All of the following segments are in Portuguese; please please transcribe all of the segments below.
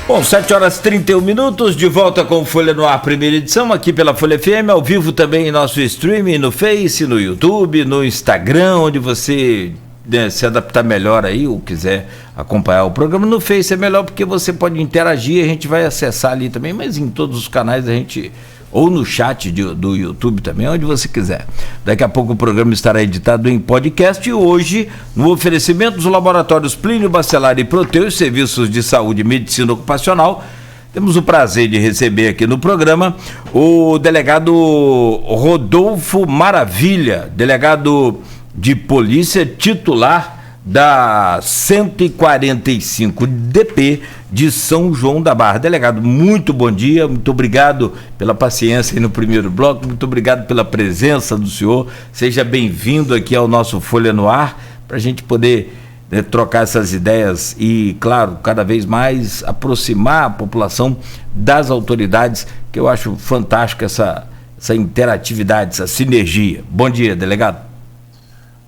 Bom, 7 horas e 31 minutos, de volta com Folha no Ar, primeira edição, aqui pela Folha FM, ao vivo também em nosso streaming, no Face, no YouTube, no Instagram, onde você se adaptar melhor aí, ou quiser acompanhar o programa. No Face é melhor porque você pode interagir, a gente vai acessar ali também, mas em todos os canais a gente... ou no chat do YouTube também, onde você quiser. Daqui a pouco o programa estará editado em podcast e hoje, no oferecimento dos laboratórios Plínio Bacelar e Proteus, serviços de saúde e medicina ocupacional, temos o prazer de receber aqui no programa o delegado Rodolfo Maravilha, delegado de polícia titular da 145 DP de São João da Barra. Delegado, muito bom dia, muito obrigado pela paciência aí no primeiro bloco, muito obrigado pela presença do senhor, seja bem-vindo aqui ao nosso Folha no Ar, para a gente poder trocar essas ideias e, claro, cada vez mais aproximar a população das autoridades, que eu acho fantástico essa interatividade, essa sinergia. Bom dia, delegado.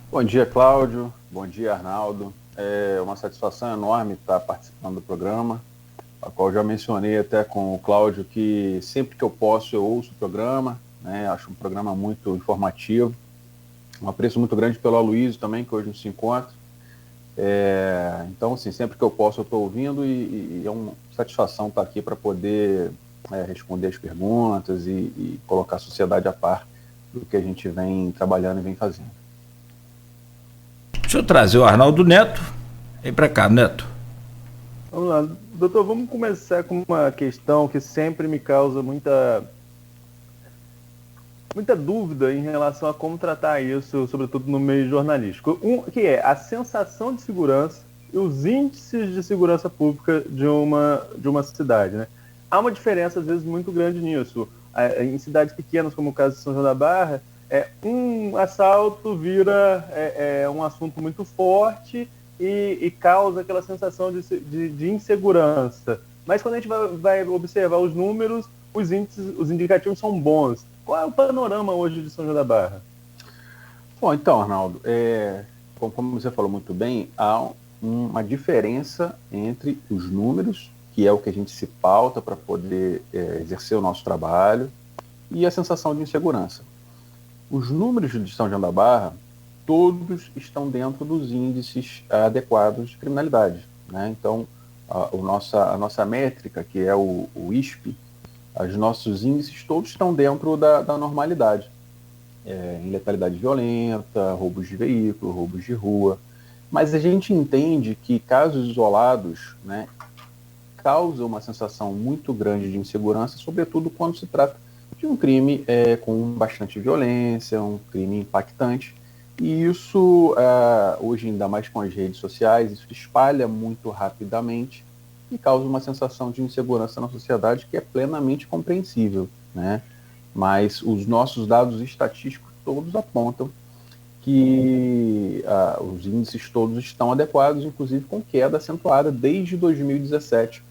Bom dia, Cláudio. Bom dia, Arnaldo. É uma satisfação enorme estar participando do programa, a qual já mencionei até com o Cláudio que sempre que eu posso eu ouço o programa, né? Acho um programa muito informativo. Um apreço muito grande pelo Aloysio também, que hoje nos se encontra. Então, assim, sempre que eu posso eu estou ouvindo e é uma satisfação estar aqui para poder responder as perguntas e colocar a sociedade a par do que a gente vem trabalhando e vem fazendo. Deixa eu trazer o Arnaldo Neto. Vem para cá, Neto. Vamos lá. Doutor, vamos começar com uma questão que sempre me causa muita dúvida em relação a como tratar isso, sobretudo no meio jornalístico. Que é a sensação de segurança e os índices de segurança pública de uma cidade, né? Há uma diferença, às vezes, muito grande nisso. Em cidades pequenas, como o caso de São João da Barra, um assalto vira um assunto muito forte e causa aquela sensação de insegurança. Mas quando a gente vai observar os números, os índices, os indicativos são bons. Qual é o panorama hoje de São João da Barra? Bom, então, Arnaldo, como você falou muito bem, há uma diferença entre os números, que é o que a gente se pauta para poder exercer o nosso trabalho, e a sensação de insegurança. Os números de São João da Barra, todos estão dentro dos índices adequados de criminalidade, né? Então, a nossa métrica, que é o ISP, os nossos índices todos estão dentro da normalidade. Em letalidade violenta, roubos de veículo, roubos de rua. Mas a gente entende que casos isolados, né, causam uma sensação muito grande de insegurança, sobretudo quando se trata de um crime com bastante violência, um crime impactante. E isso, hoje ainda mais com as redes sociais, isso espalha muito rapidamente e causa uma sensação de insegurança na sociedade que é plenamente compreensível, né? Mas os nossos dados estatísticos todos apontam que os índices todos estão adequados, inclusive com queda acentuada desde 2017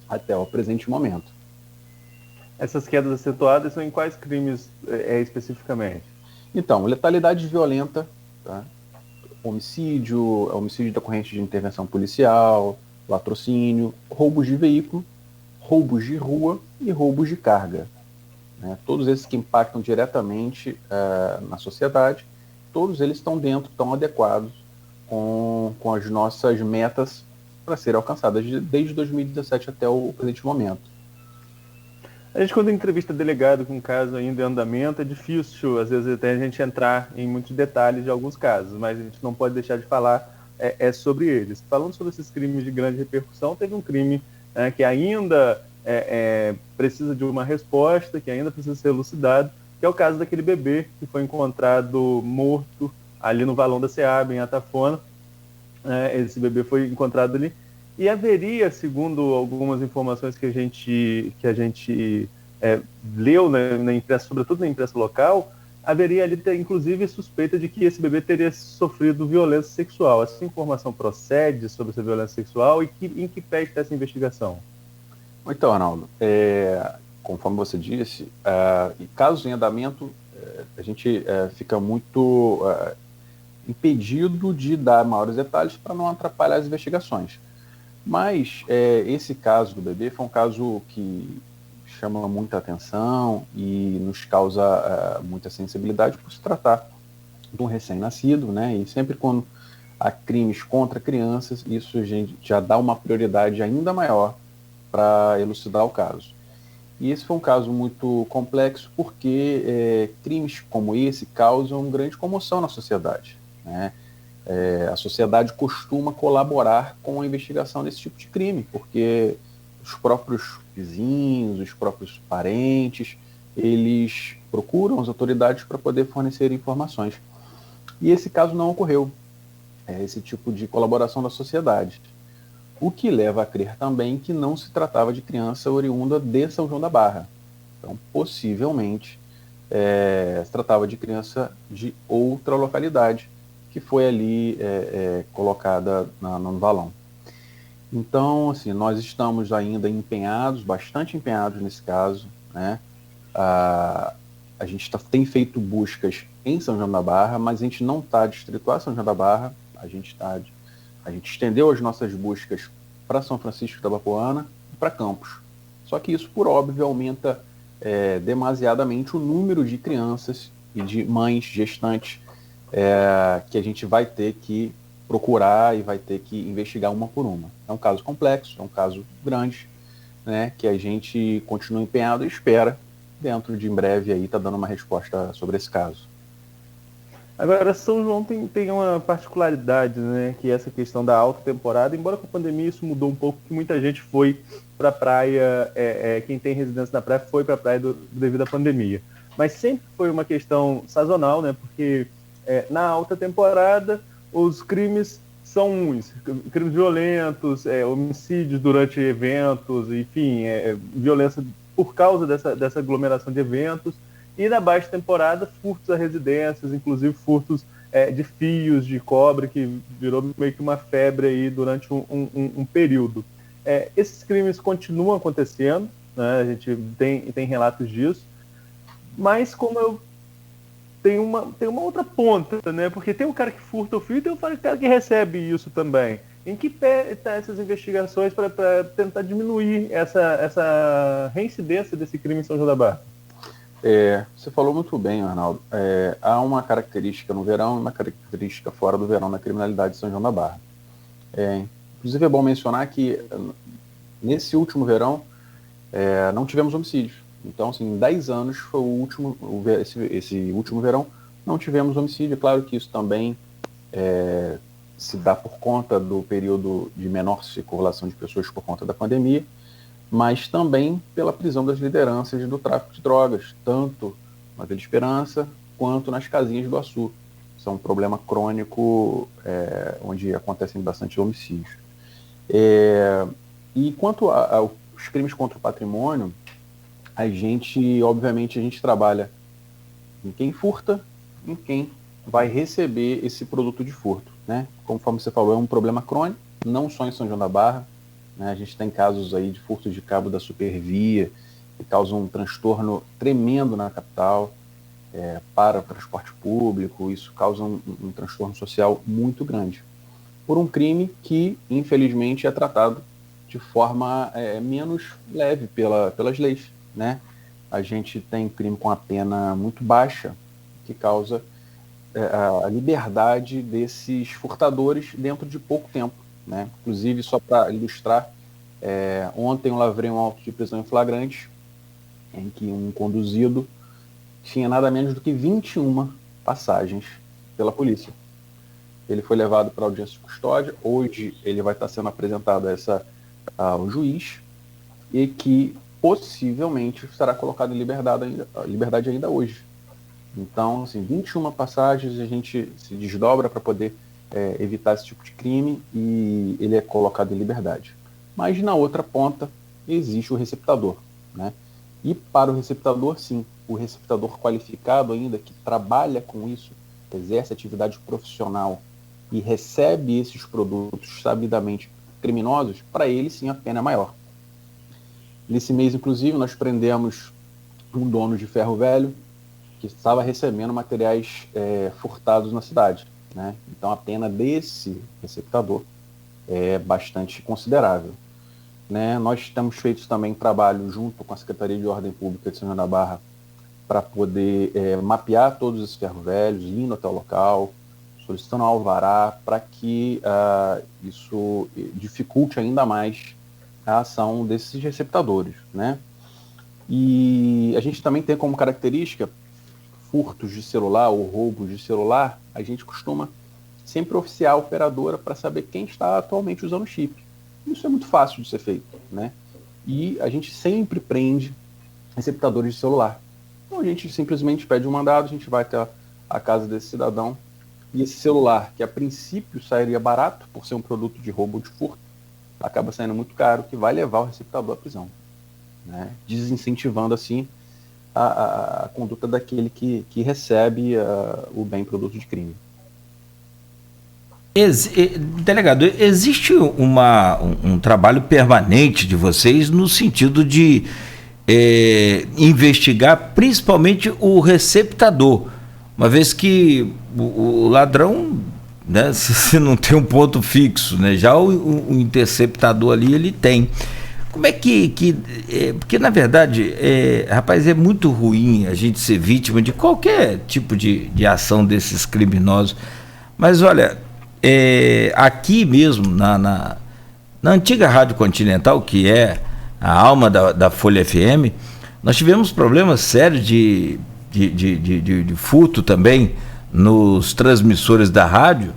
até o presente momento. Essas quedas acentuadas são em quais crimes especificamente? Então, letalidade violenta, tá? Homicídio decorrente de intervenção policial, latrocínio, roubos de veículo, roubos de rua e roubos de carga, né? Todos esses que impactam diretamente na sociedade, todos eles estão adequados com as nossas metas para serem alcançadas desde 2017 até o presente momento. A gente, quando entrevista delegado com um caso ainda em andamento, é difícil, às vezes, até a gente entrar em muitos detalhes de alguns casos, mas a gente não pode deixar de falar sobre eles. Falando sobre esses crimes de grande repercussão, teve um crime que ainda precisa de uma resposta, que ainda precisa ser elucidado, que é o caso daquele bebê que foi encontrado morto ali no valão da SEAB, em Atafona. Esse bebê foi encontrado ali. E haveria, segundo algumas informações que a gente leu na imprensa, sobretudo na imprensa local, haveria ali, inclusive, suspeita de que esse bebê teria sofrido violência sexual. Essa informação procede sobre essa violência sexual e em que pé está essa investigação? Então, Arnaldo, conforme você disse, casos em andamento, a gente fica muito impedido de dar maiores detalhes para não atrapalhar as investigações. Mas esse caso do bebê foi um caso que chama muita atenção e nos causa muita sensibilidade por se tratar de um recém-nascido, né? E sempre quando há crimes contra crianças, isso a gente já dá uma prioridade ainda maior para elucidar o caso. E esse foi um caso muito complexo porque crimes como esse causam grande comoção na sociedade, né? A sociedade costuma colaborar com a investigação desse tipo de crime, porque os próprios vizinhos, os próprios parentes, eles procuram as autoridades para poder fornecer informações. E esse caso não ocorreu, esse tipo de colaboração da sociedade. O que leva a crer também que não se tratava de criança oriunda de São João da Barra. Então, possivelmente, se tratava de criança de outra localidade, que foi ali colocada no valão. Então, assim, nós estamos ainda empenhados, bastante empenhados nesse caso, né? A gente tem feito buscas em São João da Barra, mas a gente não está distrito a São João da Barra, a gente estendeu as nossas buscas para São Francisco da Bapuana e para Campos. Só que isso, por óbvio, aumenta demasiadamente o número de crianças e de mães gestantes que a gente vai ter que procurar e vai ter que investigar uma por uma. É um caso complexo, é um caso grande, né, que a gente continua empenhado e espera, dentro de em breve, aí, tá dando uma resposta sobre esse caso. Agora, São João tem uma particularidade, né, que é essa questão da alta temporada, embora com a pandemia isso mudou um pouco, que muita gente foi para a praia, quem tem residência na praia foi para a praia devido à pandemia. Mas sempre foi uma questão sazonal, né, porque na alta temporada os crimes são uns, crimes violentos, homicídios durante eventos, enfim, violência por causa dessa aglomeração de eventos. E na baixa temporada, furtos a residências, inclusive furtos de fios de cobre, que virou meio que uma febre aí durante um período. Esses crimes continuam acontecendo, né? A gente tem relatos disso, mas como eu tem uma outra ponta, né? Porque tem o cara que furta o fio e tem o cara que recebe isso também. Em que pé estão essas investigações para tentar diminuir essa reincidência desse crime em São João da Barra? Você falou muito bem, Arnaldo. Há uma característica no verão e uma característica fora do verão na criminalidade de São João da Barra. Inclusive é bom mencionar que nesse último verão não tivemos homicídios. Então, assim, em 10 anos foi esse último verão, não tivemos homicídio. É claro que isso também se dá por conta do período de menor circulação de pessoas por conta da pandemia, mas também pela prisão das lideranças do tráfico de drogas, tanto na Vila Esperança quanto nas casinhas do Açu. Isso é um problema crônico onde acontecem bastante homicídios. E quanto aos crimes contra o patrimônio, obviamente, a gente trabalha em quem furta, em quem vai receber esse produto de furto, né? Conforme você falou, é um problema crônico, não só em São João da Barra, né? A gente tem casos aí de furtos de cabo da Supervia, que causam um transtorno tremendo na capital, para o transporte público. Isso causa um transtorno social muito grande, por um crime que, infelizmente, é tratado de forma menos leve pelas leis, né? A gente tem crime com a pena muito baixa, que causa a liberdade desses furtadores dentro de pouco tempo, né? Inclusive, só para ilustrar, ontem eu lavrei um auto de prisão em flagrante, em que um conduzido tinha nada menos do que 21 passagens pela polícia. Ele foi levado para audiência de custódia. Hoje ele vai estar sendo apresentado ao juiz, e que possivelmente será colocado em liberdade ainda hoje. Então, assim, 21 passagens, a gente se desdobra para poder evitar esse tipo de crime, e ele é colocado em liberdade. Mas na outra ponta existe o receptador, né? E para o receptador, sim, o receptador qualificado ainda, que trabalha com isso, exerce atividade profissional e recebe esses produtos sabidamente criminosos, para ele sim a pena é maior. Nesse mês, inclusive, nós prendemos um dono de ferro velho que estava recebendo materiais furtados na cidade, né? Então a pena desse receptador é bastante considerável, né? Nós temos feito também trabalho junto com a Secretaria de Ordem Pública de São João da Barra para poder mapear todos esses ferros velhos, indo até o local, solicitando alvará para que isso dificulte ainda mais a ação desses receptadores, né? E a gente também tem como característica furtos de celular ou roubos de celular. A gente costuma sempre oficiar a operadora para saber quem está atualmente usando o chip. Isso é muito fácil de ser feito, né? E a gente sempre prende receptadores de celular. Então a gente simplesmente pede um mandado, a gente vai até a casa desse cidadão e esse celular, que a princípio sairia barato por ser um produto de roubo ou de furto, acaba saindo muito caro, que vai levar o receptador à prisão, né? Desincentivando assim a conduta daquele que recebe o bem produto de crime. Delegado, existe um trabalho permanente de vocês no sentido de investigar principalmente o receptador, uma vez que o ladrão, né, se não tem um ponto fixo, né, já o interceptador ali ele tem. Como é porque na verdade, rapaz, é muito ruim a gente ser vítima de qualquer tipo de ação desses criminosos, mas olha, aqui mesmo na antiga Rádio Continental, que é a alma da Folha FM, nós tivemos problemas sérios de furto também nos transmissores da rádio,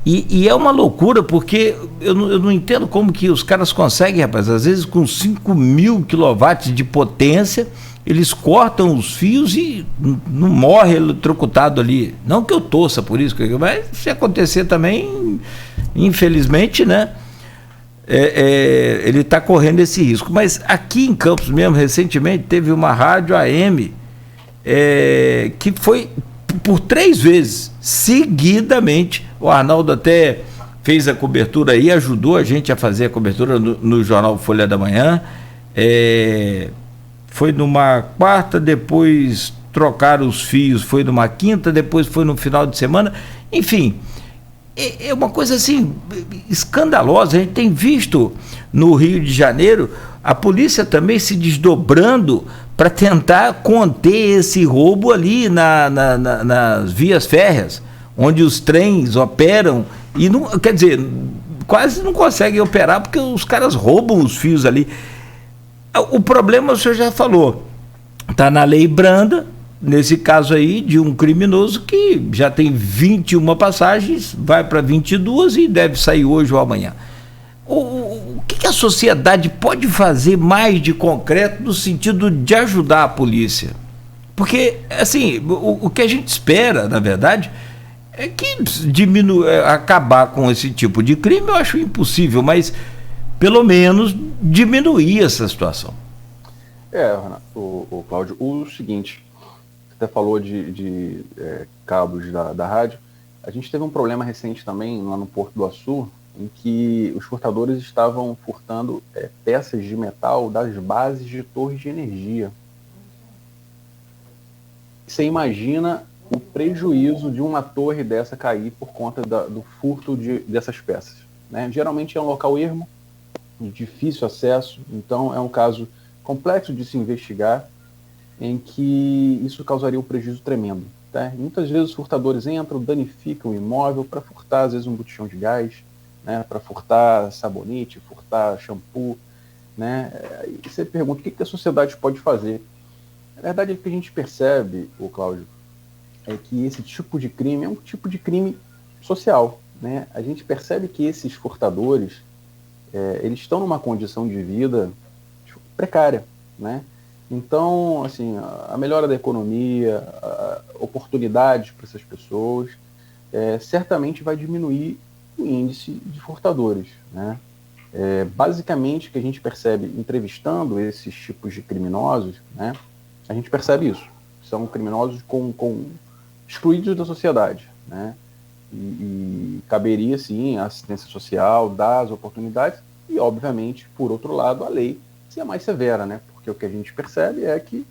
e é uma loucura, porque eu não entendo como que os caras conseguem, rapaz, às vezes com 5.000 quilowatts de potência, eles cortam os fios e não morre eletrocutado ali. Não que eu torça por isso, mas se acontecer também, infelizmente, né? Ele está correndo esse risco. Mas aqui em Campos mesmo, recentemente, teve uma rádio AM que foi por 3 vezes, seguidamente. O Arnaldo até fez a cobertura aí, ajudou a gente a fazer a cobertura no jornal Folha da Manhã. Foi numa quarta, depois trocaram os fios, foi numa quinta, depois foi no final de semana. Enfim, é uma coisa assim escandalosa. A gente tem visto no Rio de Janeiro a polícia também se desdobrando para tentar conter esse roubo ali nas vias férreas, onde os trens operam e não, quer dizer, quase não conseguem operar porque os caras roubam os fios ali. O problema o senhor já falou, está na lei branda, nesse caso aí de um criminoso que já tem 21 passagens, vai para 22 e deve sair hoje ou amanhã. O que a sociedade pode fazer mais de concreto no sentido de ajudar a polícia? Porque, assim, o que a gente espera, na verdade, é que acabar com esse tipo de crime. Eu acho impossível, mas pelo menos diminuir essa situação. O Cláudio, o seguinte, você até falou de cabos da rádio. A gente teve um problema recente também lá no Porto do Açu, em que os furtadores estavam furtando peças de metal das bases de torres de energia. Você imagina o prejuízo de uma torre dessa cair por conta do furto dessas peças, né? Geralmente é um local ermo, de difícil acesso, então é um caso complexo de se investigar, em que isso causaria um prejuízo tremendo, tá? E muitas vezes os furtadores entram, danificam o imóvel para furtar, às vezes, um botijão de gás, né? Para furtar sabonete, furtar shampoo, né? E você pergunta, o que a sociedade pode fazer? Na verdade, o que a gente percebe, Cláudio, é que esse tipo de crime é um tipo de crime social, né? A gente percebe que esses furtadores, eles estão numa condição de vida precária, né? Então, assim, a melhora da economia, oportunidades para essas pessoas, certamente vai diminuir o índice de furtadores, né? Basicamente, o que a gente percebe entrevistando esses tipos de criminosos, né? A gente percebe isso. São criminosos excluídos da sociedade, né? E caberia, sim, a assistência social, dar as oportunidades e, obviamente, por outro lado, a lei ser mais severa, né? Porque o que a gente percebe é que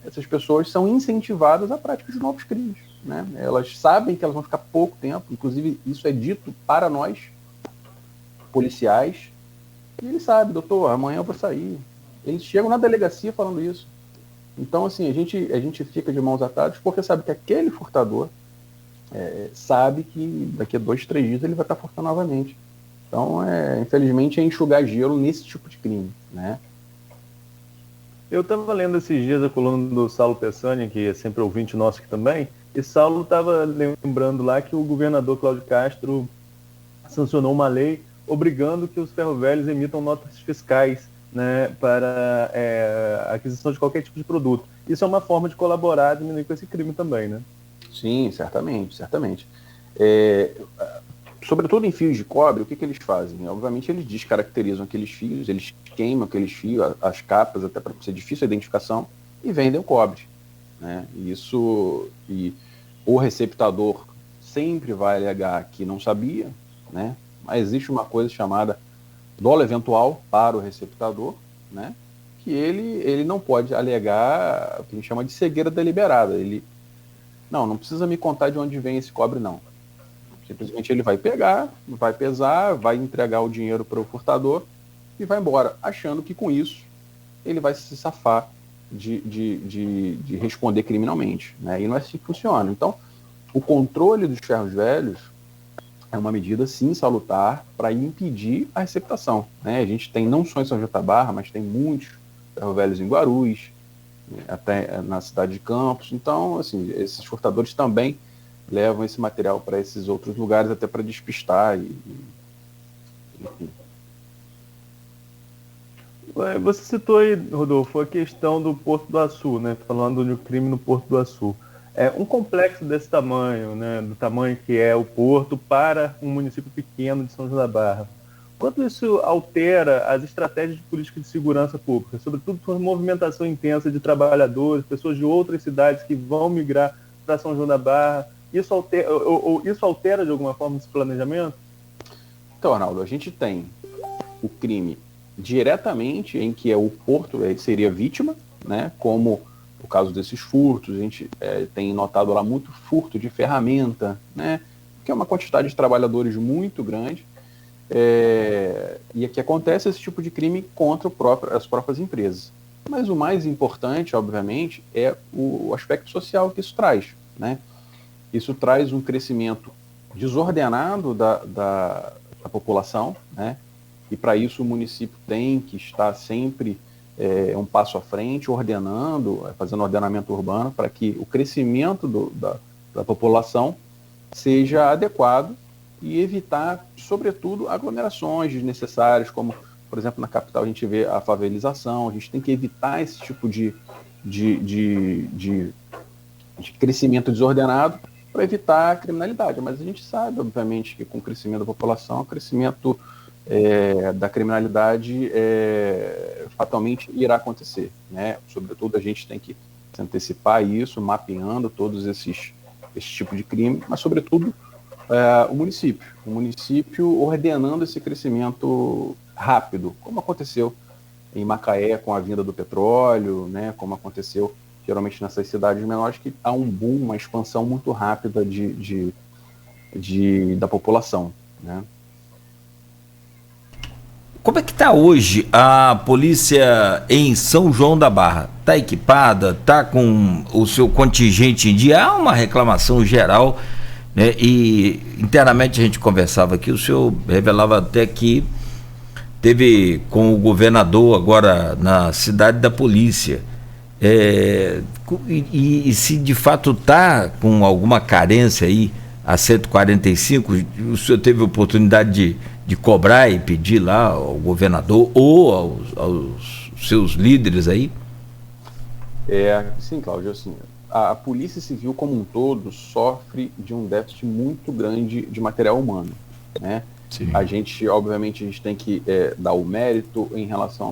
essas pessoas são incentivadas à prática de novos crimes, né? Elas sabem que elas vão ficar pouco tempo, inclusive isso é dito para nós, policiais, e ele sabe, doutor, amanhã eu vou sair. Eles chegam na delegacia falando isso. Então, assim, a gente fica de mãos atadas porque sabe que aquele furtador sabe que daqui a 2, 3 dias ele vai estar furtando novamente. Então, infelizmente, é enxugar gelo nesse tipo de crime, né? Eu estava lendo esses dias a coluna do Saulo Pessani, que é sempre ouvinte nosso aqui também, e Saulo estava lembrando lá que o governador Cláudio Castro sancionou uma lei obrigando que os ferrovelhos emitam notas fiscais, né, para a aquisição de qualquer tipo de produto. Isso é uma forma de colaborar, diminuir com esse crime também, né? Sim, certamente, certamente. Sobretudo em fios de cobre, o que eles fazem? Obviamente eles descaracterizam aqueles fios, eles queimam aqueles fios, as capas, até para ser difícil a identificação, e vendem o cobre, né? E o receptador sempre vai alegar que não sabia, né? Mas existe uma coisa chamada dolo eventual para o receptador, né? Que ele não pode alegar o que a gente chama de cegueira deliberada. Ele, não precisa me contar de onde vem esse cobre, não. Simplesmente ele vai pegar, vai pesar, vai entregar o dinheiro para o furtador e vai embora, achando que com isso ele vai se safar de responder criminalmente, né? E não é assim que funciona. Então, o controle dos ferros velhos é uma medida, sim, salutar para impedir a receptação, né? A gente tem não só em São João da Barra, mas tem muitos ferros velhos em Guarulhos, até na cidade de Campos. Então, assim, esses furtadores também levam esse material para esses outros lugares até para despistar enfim. Você citou aí, Rodolfo, a questão do Porto do Açu, né? Falando de crime no Porto do Açu. Um complexo desse tamanho, né? Do tamanho que é o Porto para um município pequeno de São João da Barra. Quanto isso altera as estratégias de política de segurança pública, sobretudo por movimentação intensa de trabalhadores, pessoas de outras cidades que vão migrar para São João da Barra? Isso altera de alguma forma esse planejamento? Então, Arnaldo, a gente tem o crime diretamente em que o Porto seria vítima, né? Como o caso desses furtos, a gente tem notado lá muito furto de ferramenta, né? Que é uma quantidade de trabalhadores muito grande, e aqui acontece esse tipo de crime contra as próprias empresas. Mas o mais importante, obviamente, é o aspecto social que isso traz, né? Isso traz um crescimento desordenado da população, né? E para isso o município tem que estar sempre um passo à frente, fazendo ordenamento urbano, para que o crescimento da população seja adequado e evitar, sobretudo, aglomerações desnecessárias, como, por exemplo, na capital a gente vê a favelização. A gente tem que evitar esse tipo de crescimento desordenado para evitar a criminalidade. Mas a gente sabe, obviamente, que com o crescimento da população, o crescimento da criminalidade fatalmente irá acontecer, né? Sobretudo, a gente tem que se antecipar isso, mapeando todos esse tipo de crime, mas, sobretudo, o município ordenando esse crescimento rápido, como aconteceu em Macaé com a vinda do petróleo, né? Como aconteceu geralmente nessas cidades menores, que há um boom, uma expansão muito rápida da população, né? Como é que está hoje a polícia em São João da Barra? Está equipada? Está com o seu contingente em dia? Há uma reclamação geral, né? E internamente a gente conversava aqui, o senhor revelava até que teve com o governador agora na cidade da polícia. E se de fato está com alguma carência aí, a 145, o senhor teve oportunidade de cobrar e pedir lá ao governador ou aos seus líderes aí? Sim, Cláudio, assim, a Polícia Civil como um todo sofre de um déficit muito grande de material humano, né? Sim. Obviamente, a gente tem que dar o mérito em relação a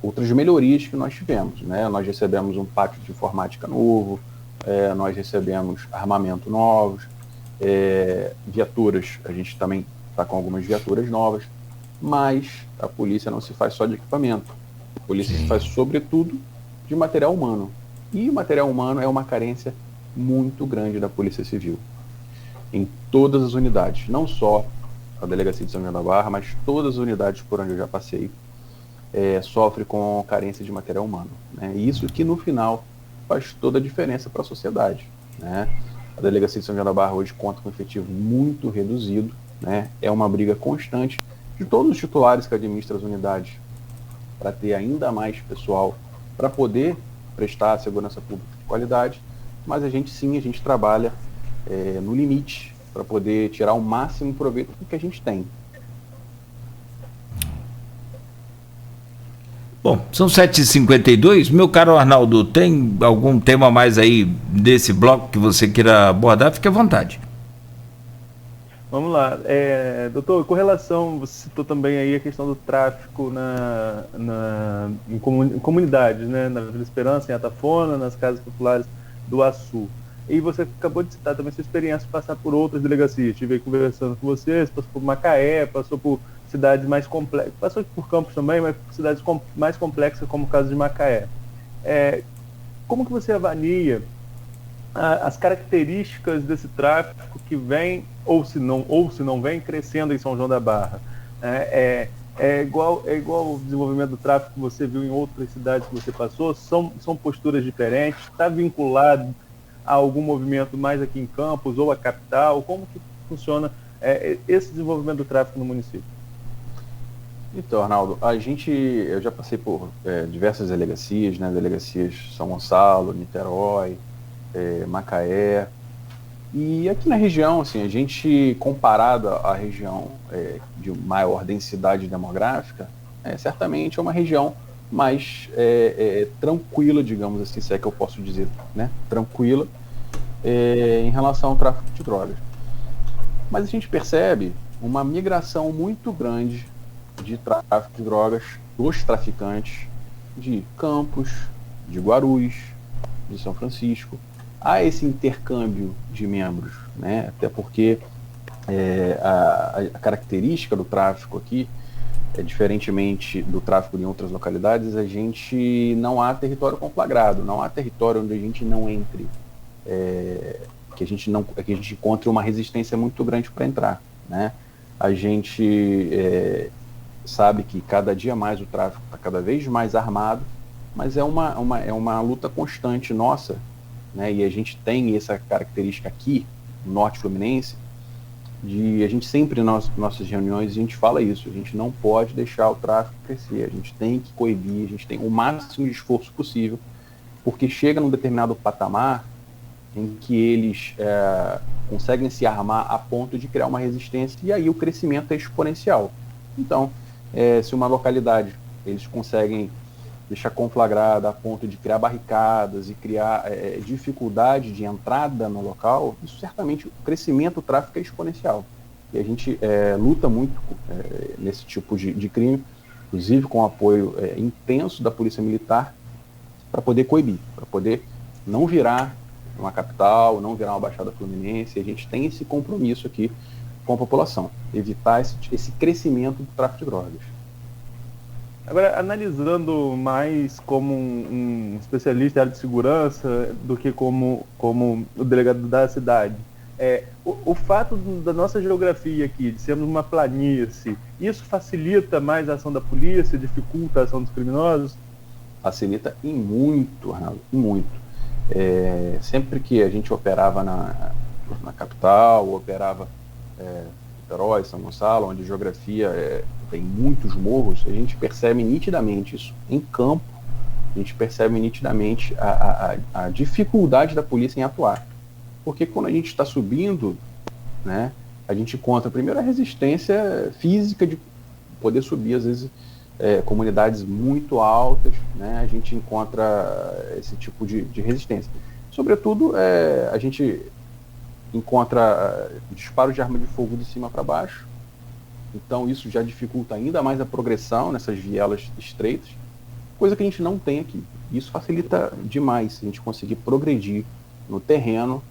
outras melhorias que nós tivemos, né? Nós recebemos um pátio de informática novo, nós recebemos armamento novos, viaturas, a gente também está com algumas viaturas novas, mas a polícia não se faz só de equipamento, a polícia se faz sobretudo de material humano, e o material humano é uma carência muito grande da Polícia Civil. em todas as unidades, não só a Delegacia de São João da Barra, mas todas as unidades por onde eu já passei, sofre com carência de material humano, né? E isso que no final faz toda a diferença para a sociedade, né? A Delegacia de São João da Barra hoje conta com um efetivo muito reduzido, né? É uma briga constante de todos os titulares que administram as unidades para ter ainda mais pessoal para poder prestar a segurança pública de qualidade, mas a gente trabalha no limite para poder tirar o máximo proveito do que a gente tem. Bom, são 7h52. Meu caro Arnaldo, tem algum tema mais aí desse bloco que você queira abordar? Fique à vontade. Vamos lá. Doutor, com relação, você citou também aí a questão do tráfico em comunidades, né? Na Vila Esperança, em Atafona, nas casas populares do Açu. E você acabou de citar também sua experiência de passar por outras delegacias. Estive aí conversando com vocês, passou por Macaé, passou por cidades mais complexas, passou por Campos também, mas por cidades mais complexas, como o caso de Macaé. Como que você avalia as características desse tráfico que vem, ou se não vem, crescendo em São João da Barra? É igual o desenvolvimento do tráfico que você viu em outras cidades que você passou? São posturas diferentes? Está vinculado a algum movimento mais aqui em Campos ou a capital? Como que funciona esse desenvolvimento do tráfico no município? Então, Arnaldo, eu já passei por diversas delegacias, né? Delegacias São Gonçalo, Niterói, Macaé, e aqui na região, assim, a gente, comparado à região de maior densidade demográfica, certamente é uma região mais tranquila, digamos assim, se é que eu posso dizer, né? Tranquila em relação ao tráfico de drogas. Mas a gente percebe uma migração muito grande de tráfico de drogas dos traficantes de Campos, de Guarulhos, de São Francisco. Há esse intercâmbio de membros, né? Até porque a característica do tráfico aqui, diferentemente do tráfico em outras localidades, a gente não há território conflagrado, não há território onde a gente não entre, que a gente encontre uma resistência muito grande para entrar, né? A gente sabe que cada dia mais o tráfico está cada vez mais armado, mas é uma luta constante nossa, né? E a gente tem essa característica aqui no Norte Fluminense, de a gente sempre nas nossas reuniões a gente fala isso: a gente não pode deixar o tráfico crescer, a gente tem que coibir, a gente tem o máximo de esforço possível, porque chega num determinado patamar em que eles conseguem se armar a ponto de criar uma resistência, e aí o crescimento é exponencial. Então, se uma localidade eles conseguem deixar conflagrada a ponto de criar barricadas e criar dificuldade de entrada no local, isso certamente, o crescimento do tráfico é exponencial. E a gente luta muito nesse tipo de crime, inclusive com o apoio intenso da Polícia Militar, para poder coibir, para poder não virar uma capital, não virar uma Baixada Fluminense. A gente tem esse compromisso aqui com a população, evitar esse crescimento do tráfico de drogas. Agora, analisando mais como um especialista em área de segurança do que como o delegado da cidade, o fato da nossa geografia aqui, de sermos uma planície, isso facilita mais a ação da polícia, dificulta a ação dos criminosos? Facilita e muito, Arnaldo, e muito. Sempre que a gente operava na capital, operava Niterói, São Gonçalo, onde a geografia tem muitos morros, a gente percebe nitidamente isso. Em campo, a gente percebe nitidamente a dificuldade da polícia em atuar. Porque quando a gente está subindo, né, a gente encontra primeiro a resistência física de poder subir, às vezes, comunidades muito altas, né, a gente encontra esse tipo de resistência. Sobretudo, a gente encontra disparos de arma de fogo de cima para baixo, então isso já dificulta ainda mais a progressão nessas vielas estreitas, coisa que a gente não tem aqui. Isso facilita demais a gente conseguir progredir no terreno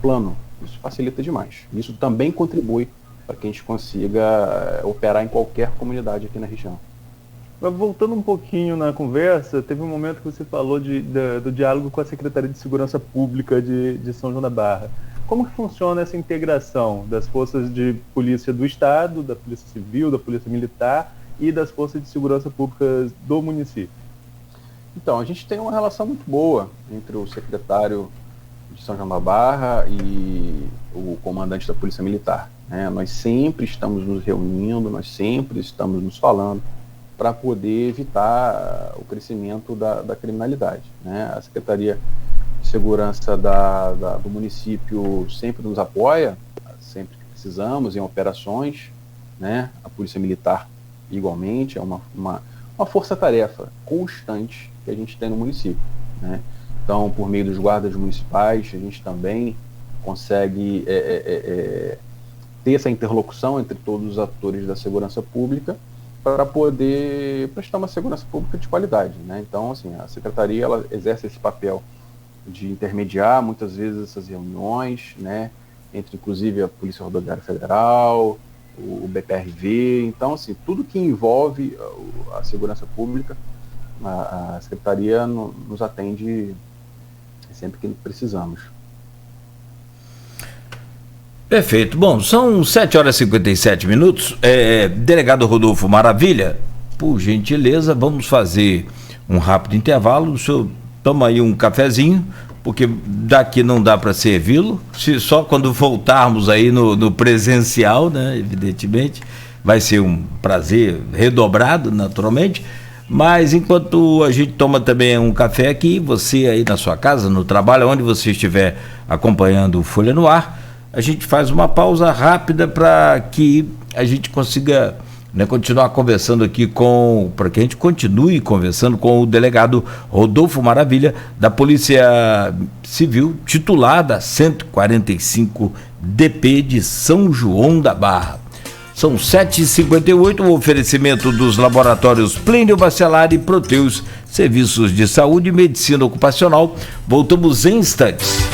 plano, isso facilita demais. Isso também contribui para que a gente consiga operar em qualquer comunidade aqui na região. Voltando um pouquinho na conversa, teve um momento que você falou do diálogo com a Secretaria de Segurança Pública de São João da Barra. como que funciona essa integração das forças de polícia do Estado, da Polícia Civil, da Polícia Militar e das forças de segurança pública do município? Então, a gente tem uma relação muito boa entre o secretário de São João da Barra e o comandante da Polícia Militar, né? Nós sempre estamos nos reunindo, nós sempre estamos nos falando para poder evitar o crescimento da criminalidade, né? A Secretaria de Segurança do município sempre nos apoia, sempre que precisamos, em operações, né? A Polícia Militar igualmente, é uma força-tarefa constante que a gente tem no município, né? Então, por meio dos guardas municipais, a gente também consegue ter essa interlocução entre todos os atores da segurança pública para poder prestar uma segurança pública de qualidade, né? Então, assim, a Secretaria ela exerce esse papel de intermediar muitas vezes essas reuniões, né? Entre, inclusive, a Polícia Rodoviária Federal, o BPRV. Então, assim, tudo que envolve a segurança pública, a Secretaria nos atende sempre que precisamos. Perfeito. Bom, são 7h57. Delegado Rodolfo Maravilha, por gentileza, vamos fazer um rápido intervalo. O senhor toma aí um cafezinho, porque daqui não dá para servi-lo. Só quando voltarmos aí no presencial, né? Evidentemente, vai ser um prazer redobrado, naturalmente. Mas enquanto a gente toma também um café aqui, você aí na sua casa, no trabalho, onde você estiver acompanhando o Folha no Ar, a gente faz uma pausa rápida para que a gente consiga, né, continuar conversando aqui para que a gente continue conversando com o delegado Rodolfo Maravilha, da Polícia Civil, titular da 145 DP de São João da Barra. São 7h58, o oferecimento dos laboratórios Plínio Bacelar e Proteus, serviços de saúde e medicina ocupacional. Voltamos em instantes.